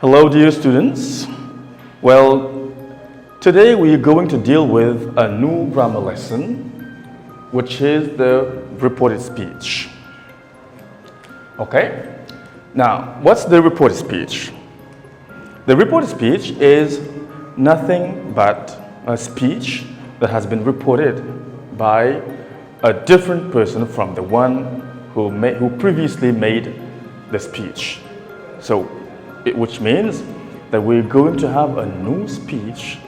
Hello dear students. Well, today we are going to deal with a new grammar lesson, which is the reported speech. Okay? Now, what's the reported speech? The reported speech is nothing but a speech that has been reported by a different person from the one who previously made the speech. So, which means that we're going to have a new speech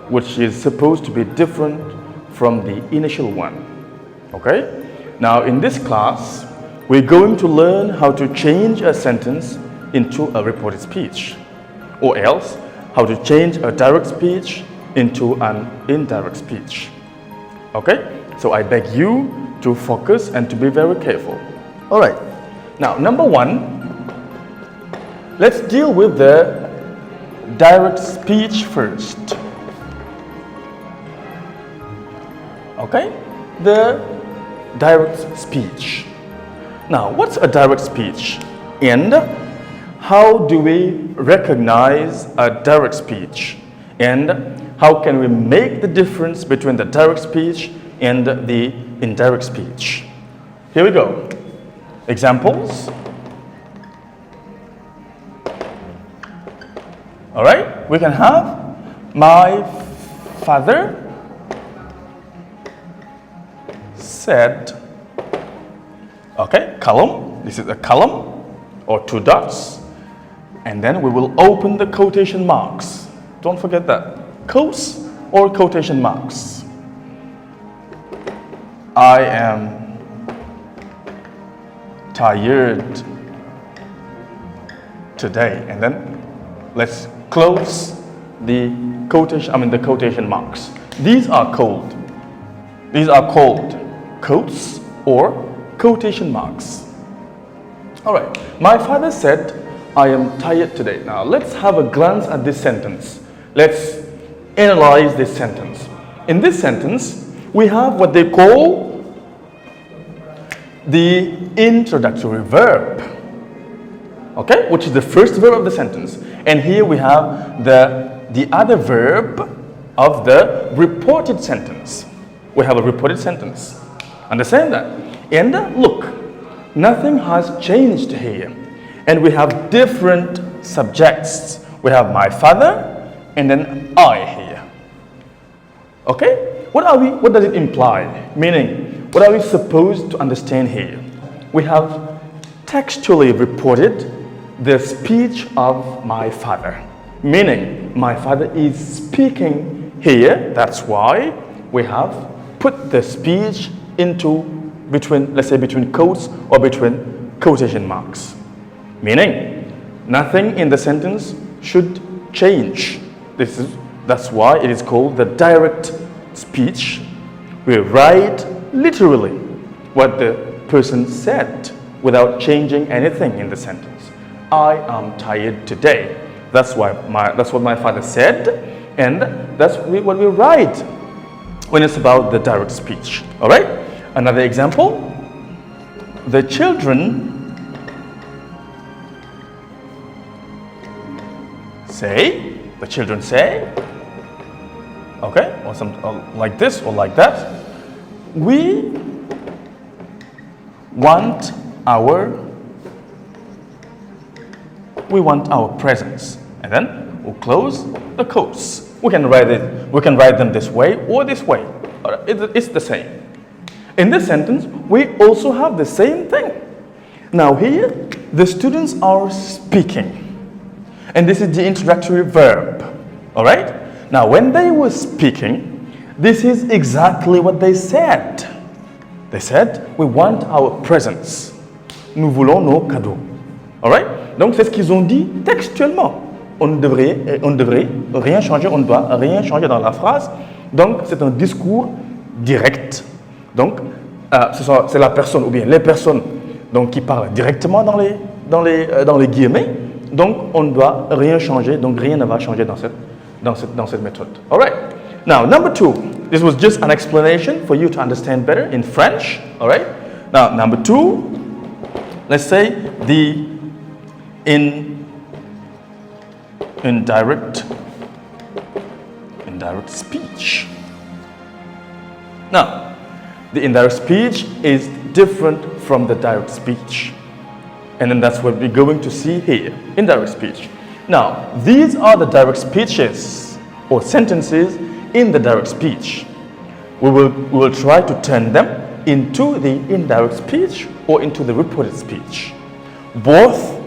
which is supposed to be different from the initial one. Okay? Now, in this class, we're going to learn how to change a sentence into a reported speech, or else how to change a direct speech into an indirect speech. Okay? So I beg you to focus and to be very careful. All right. Now, number one, let's deal with the direct speech first. Okay? The direct speech. Now, what's a direct speech? And how do we recognize a direct speech? And how can we make the difference between the direct speech and the indirect speech? Here we go. Examples. All right, we can have my father said, okay, column, this is a column or two dots, and then we will open the quotation marks. Don't forget that, quotes or quotation marks. I am tired today, and then let's close the quotation marks. These are called quotes or quotation marks. All right. My father said, I am tired today. Now let's have a glance at this sentence. Let's analyze this sentence. In this sentence, we have what they call the introductory verb. Okay, which is the first verb of the sentence. And here we have the other verb of the reported sentence. We have a reported sentence. Understand that? And look, nothing has changed here. And we have different subjects. We have my father and then I here. Okay? What does it imply? Meaning, what are we supposed to understand here? We have textually reported the speech of my father, meaning my father is speaking here. That's why we have put the speech into between quotes or between quotation marks, meaning nothing in the sentence should change. That's why it is called the direct speech. We write literally what the person said without changing anything in the sentence. I am tired today. That's what my father said, and that's what we write when it's about the direct speech. All right? Another example. The children say. The children say. Okay, or like this or like that. We want our presents, and then we'll close the quotes. We can write them this way or this way. It's the same. In this sentence, we also have the same thing. Now here, the students are speaking, and this is the introductory verb. All right. Now, when they were speaking, this is exactly what they said. They said, we want our presents. Nous voulons nos cadeaux. All right? Donc, c'est ce qu'ils ont dit textuellement. On ne devrait rien changer, on ne doit rien changer dans la phrase. Donc, c'est un discours direct. Donc, c'est la personne ou bien les personnes donc, qui parlent directement dans les guillemets. Donc, on ne doit rien changer. Donc, rien ne va changer dans cette méthode. All right? Now, number two. This was just an explanation for you to understand better in French. All right? Now, number two. Let's say in indirect speech. Now, the indirect speech is different from the direct speech. And then that's what we're going to see here, indirect speech. Now, these are the direct speeches or sentences in the direct speech. We will try to turn them into the indirect speech or into the reported speech. Both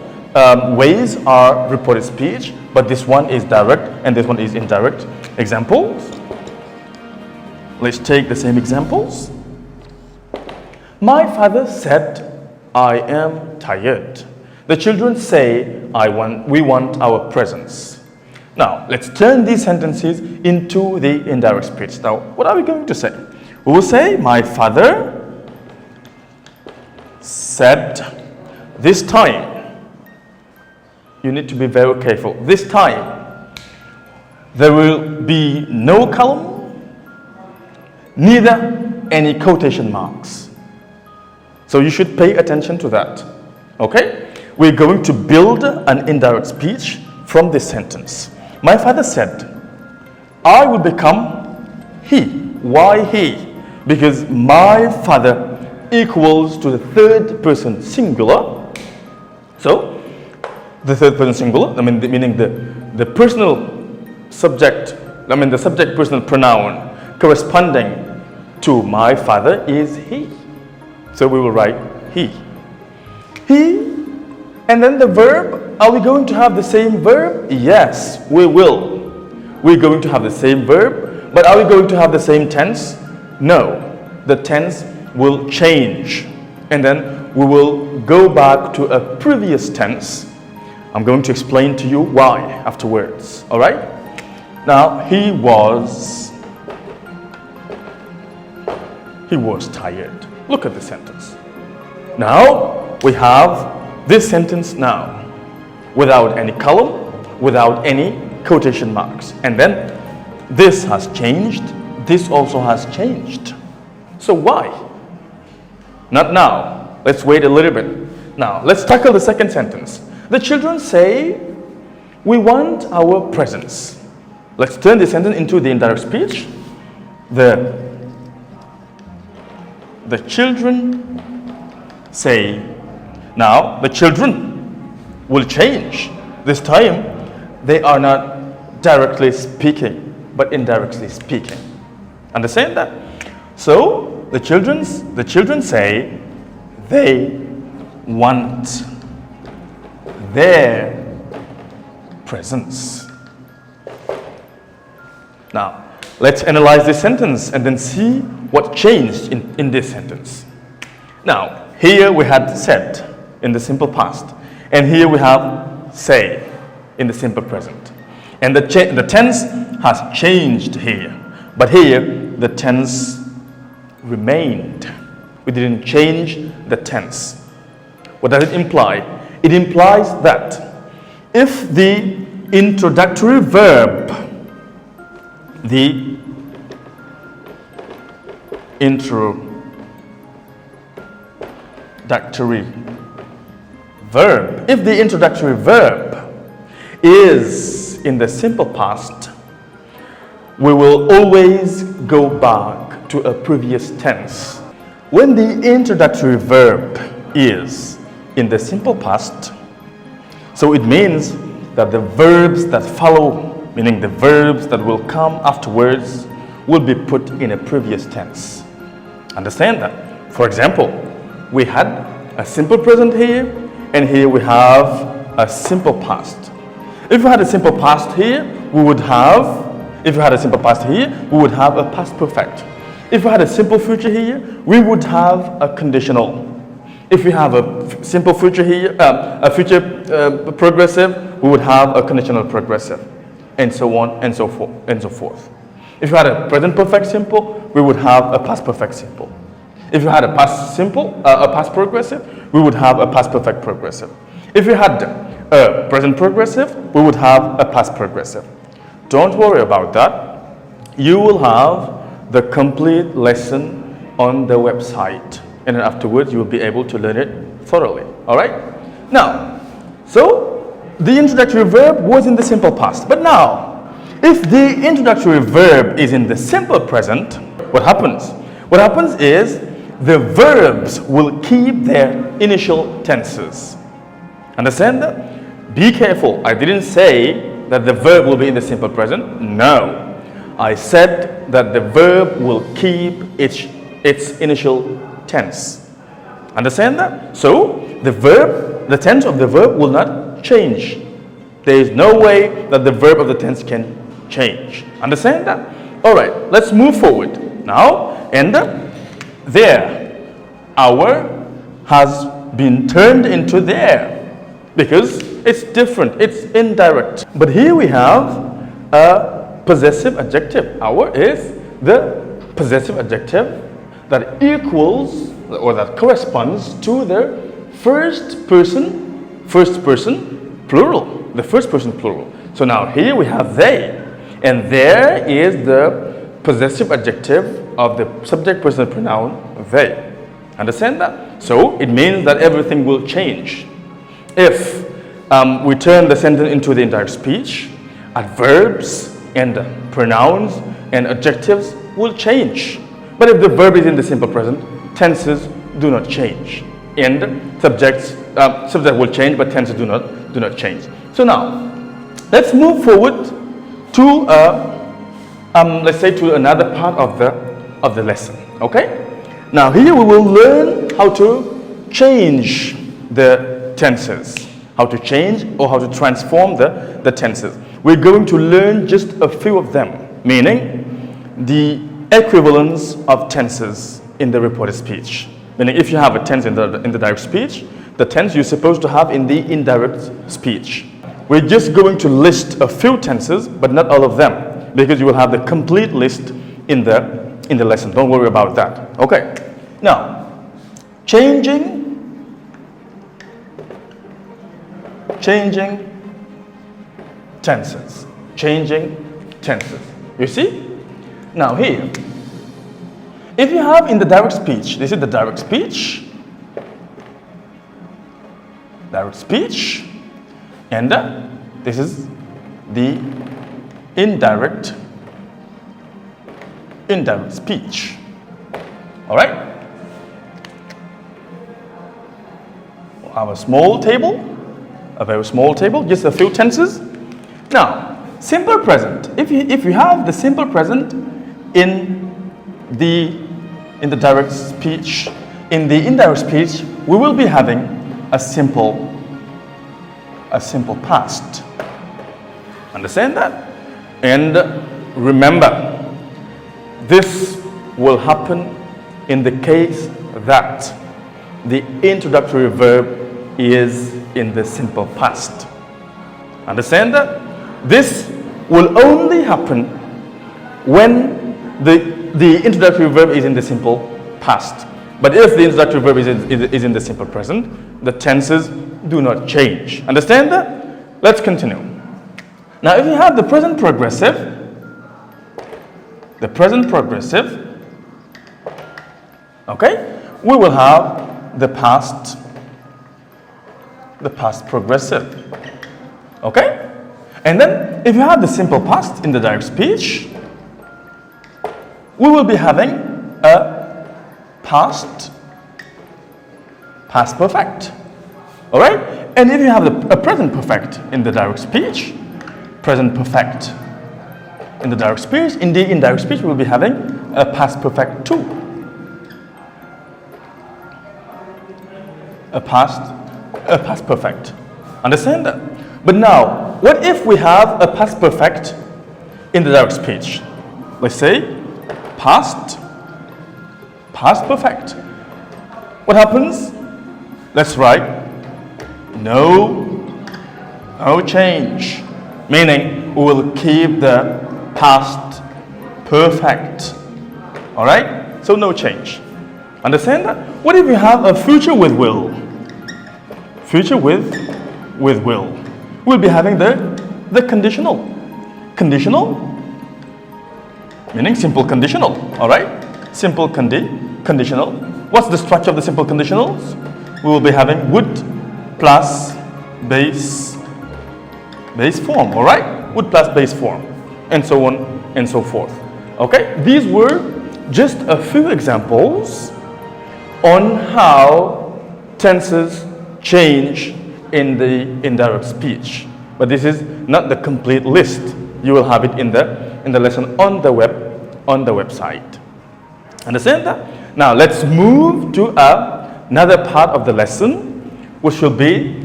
ways are reported speech, but this one is direct and this one is indirect. Examples. Let's take the same examples. My father said, I am tired. The children say, we want our presents. Now, let's turn these sentences into the indirect speech. Now, what are we going to say? We will say, my father said, this time, you need to be very careful. This time, there will be no column, neither any quotation marks. So you should pay attention to that. Okay? We're going to build an indirect speech from this sentence. My father said, I will become he. Why he? Because my father equals to the third person singular. So, the third person singular, meaning the personal subject, the subject personal pronoun corresponding to my father is he. So we will write he. He, and then the verb, are we going to have the same verb? Yes, we will. We're going to have the same verb, but are we going to have the same tense? No. The tense will change, and then we will go back to a previous tense. I'm going to explain to you why afterwards, all right? Now, he was tired. Look at the sentence. Now, we have this sentence now, without any column, without any quotation marks. And then, this has changed, this also has changed. So why? Not now. Let's wait a little bit. Now, let's tackle the second sentence. The children say, we want our presents. Let's turn this sentence into the indirect speech. The children say, now the children will change. This time, they are not directly speaking, but indirectly speaking. Understand that? So, the children say, they want their presents. Now, let's analyze this sentence and then see what changed in this sentence. Now, here we had said in the simple past, and here we have say in the simple present. And the tense has changed here, but here the tense remained. We didn't change the tense. What does it imply? It implies that if the introductory verb, if the introductory verb is in the simple past, we will always go back to a previous tense. When the introductory verb is in the simple past, so it means that the verbs that follow, meaning the verbs that will come afterwards, will be put in a previous tense. Understand that? For example, we had a simple present here, and here we have a simple past. If we had a simple past here, we would have a past perfect. If we had a simple future here, we would have a conditional. If we have a simple future here, a future progressive, we would have a conditional progressive, and so on and so forth. If you had a present perfect simple, we would have a past perfect simple. If you had a past simple, a past progressive, we would have a past perfect progressive. If you had a present progressive, we would have a past progressive. Don't worry about that. You will have the complete lesson on the website, and then afterwards you will be able to learn it thoroughly. All right? Now, so the introductory verb was in the simple past. But now, if the introductory verb is in the simple present, what happens? What happens is the verbs will keep their initial tenses. Understand that? Be careful. I didn't say that the verb will be in the simple present. No. I said that the verb will keep its initial tense. Understand that? So, the tense of the verb will not change. There is no way that the verb of the tense can change. Understand that? Alright, let's move forward. Now, and there. Our has been turned into there. Because it's different, it's indirect. But here we have a possessive adjective. Our is the possessive adjective that equals or that corresponds to the first person plural. The first person plural. So now here we have they. And there is the possessive adjective of the subject personal pronoun they. Understand that? So it means that everything will change. If we turn the sentence into the indirect speech, adverbs and pronouns and adjectives will change. But if the verb is in the simple present, tenses do not change. And subject will change, but tenses do not change. So now, let's move forward to let's say to another part of the lesson. Okay? Now here we will learn how to change the tenses, how to change or how to transform the tenses. We're going to learn just a few of them, meaning the equivalence of tenses in the reported speech. Meaning if you have a tense in the direct speech, the tense you're supposed to have in the indirect speech. We're just going to list a few tenses, but not all of them, because you will have the complete list in the lesson. Don't worry about that. Okay. Now, changing tenses. Changing tenses. You see? Now here, if you have in the direct speech, this is the direct speech. Direct speech. And this is the indirect speech. All right? I have a small table, a very small table, just a few tenses. Now, simple present. If you have the simple present in the direct speech, in the indirect speech, we will be having a simple past. Understand that? And remember, this will happen in the case that the introductory verb is in the simple past. Understand that? This will only happen when the introductory verb is in the simple past. But if the introductory verb is in the simple present, the tenses do not change. Understand that? Let's continue. Now, if you have the present progressive, okay, we will have the past progressive. Okay? And then, if you have the simple past in the direct speech, we will be having a past perfect. All right? And if you have a present perfect in the direct speech, present perfect in the direct speech, in the indirect speech, we will be having a past perfect too. A past perfect. Understand that? But now, what if we have a past perfect in the direct speech? Let's say past perfect. What happens? Let's write no change, meaning we will keep the past perfect. All right? So no change. Understand that? What if you have a future with will? Future with will. We'll be having the conditional. Conditional, meaning simple conditional. All right? Simple conditional. What's the structure of the simple conditionals? We will be having would plus base base form, all right? Would plus base form, and so on and so forth. Okay, these were just a few examples on how tenses change in the indirect speech. But this is not the complete list. You will have it in the lesson on the website. Understand that? Now let's move to another part of the lesson, which will be,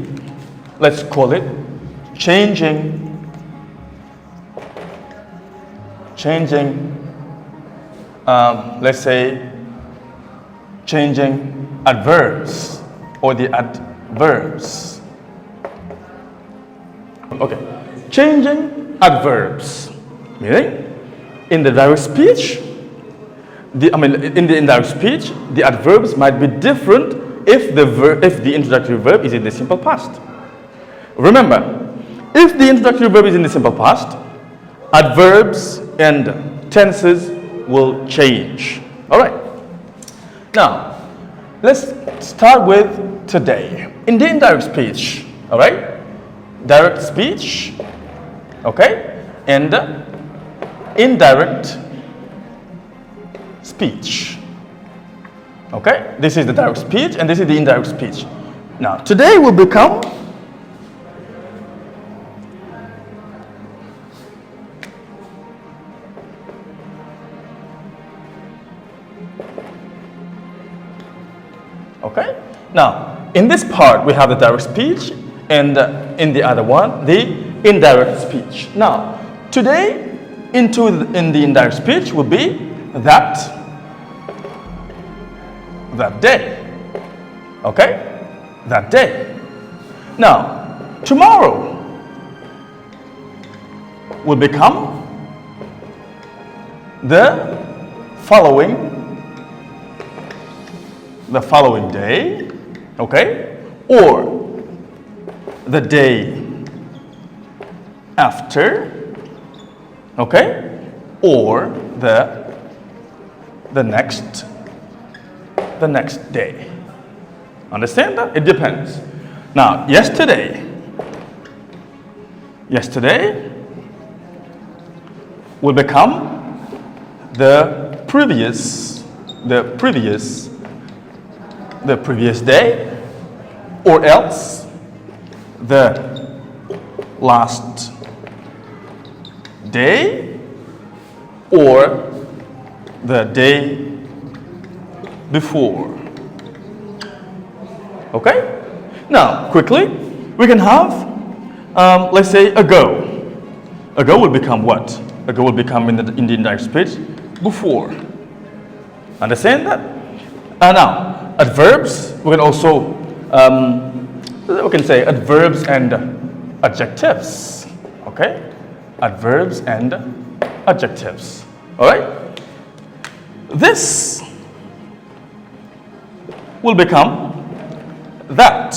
let's call it changing let's say changing adverbs or the adverbs. Okay, changing adverbs, meaning in the direct speech, in the indirect speech, the adverbs might be different if the introductory verb is in the simple past. Remember, if the introductory verb is in the simple past, adverbs and tenses will change. All right. Now, let's start with today. In the indirect speech, all right? Direct speech, okay? And indirect speech. Okay? This is the direct speech and this is the indirect speech. Now, today will become okay? Now, in this part, we have the direct speech, and in the other one, the indirect speech. Now, today, in the indirect speech will be that day. Okay? That day. Now, tomorrow will become the following day, okay? Or the day after, okay? Or the next day. Understand that? It depends. Now, yesterday will become the previous day, or else the last day, or the day before. Okay? Now, quickly, we can have, let's say, ago. Ago will become what? Ago will become in the indirect speech before. Understand that? Now, adverbs, we can also, we can say adverbs and adjectives. Okay? Adverbs and adjectives. All right? This will become that.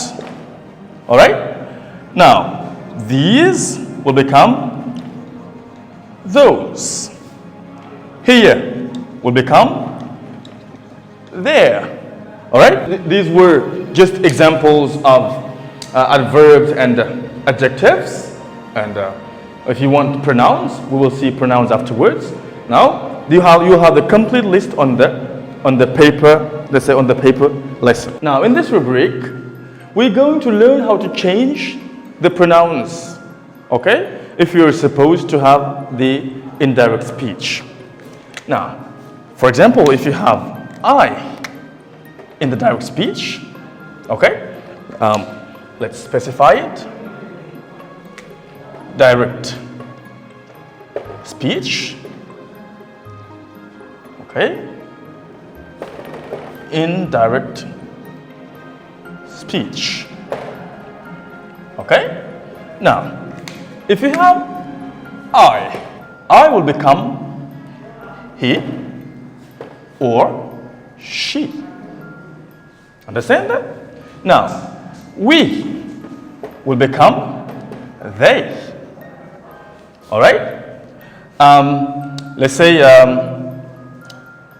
All right? Now, these will become those. Here will become there. All right? These were just examples of adverbs and adjectives. And if you want pronouns, we will see pronouns afterwards. Now, you have the complete list on the paper, let's say on the paper lesson. Now, in this rubric, we're going to learn how to change the pronouns. Okay? If you're supposed to have the indirect speech. Now, for example, if you have I in the direct speech, okay? Let's specify it. Direct speech, okay? Indirect speech, okay? Now, if you have I will become he or she. Understand that? Now, we will become they. All right? Let's say,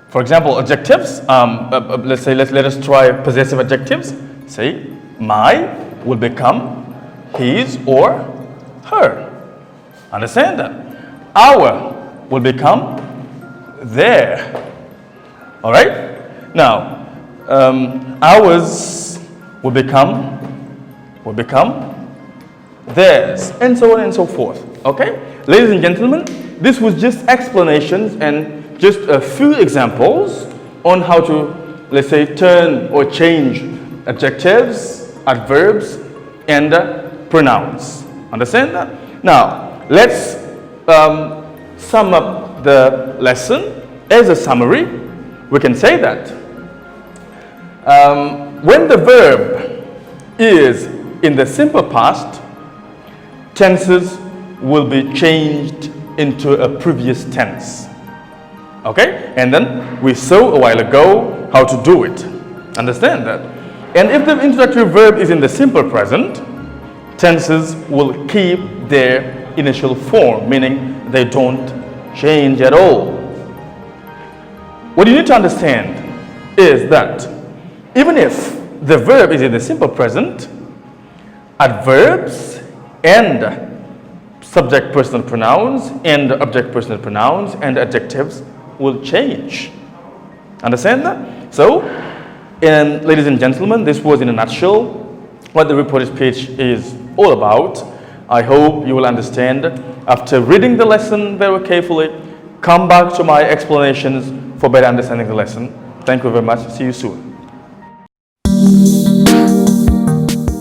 for example, adjectives. Let us try possessive adjectives. Say, my will become his or her. Understand that? Our will become their. All right? Now, ours will become theirs, and so on and so forth. Okay? Ladies and gentlemen, this was just explanations and just a few examples on how to, let's say, turn or change adjectives, adverbs, and pronouns. Understand that? Now, let's sum up the lesson. As a summary, we can say that when the verb is in the simple past, tenses will be changed into a previous tense. Okay? And then we saw a while ago how to do it. Understand that? And if the introductory verb is in the simple present, tenses will keep their initial form, meaning they don't change at all. What you need to understand is that even if the verb is in the simple present, adverbs and subject personal pronouns and object personal pronouns and adjectives will change. Understand that? So, ladies and gentlemen, this was in a nutshell what the reported speech is all about. I hope you will understand. After reading the lesson very carefully, come back to my explanations for better understanding the lesson. Thank you very much. See you soon.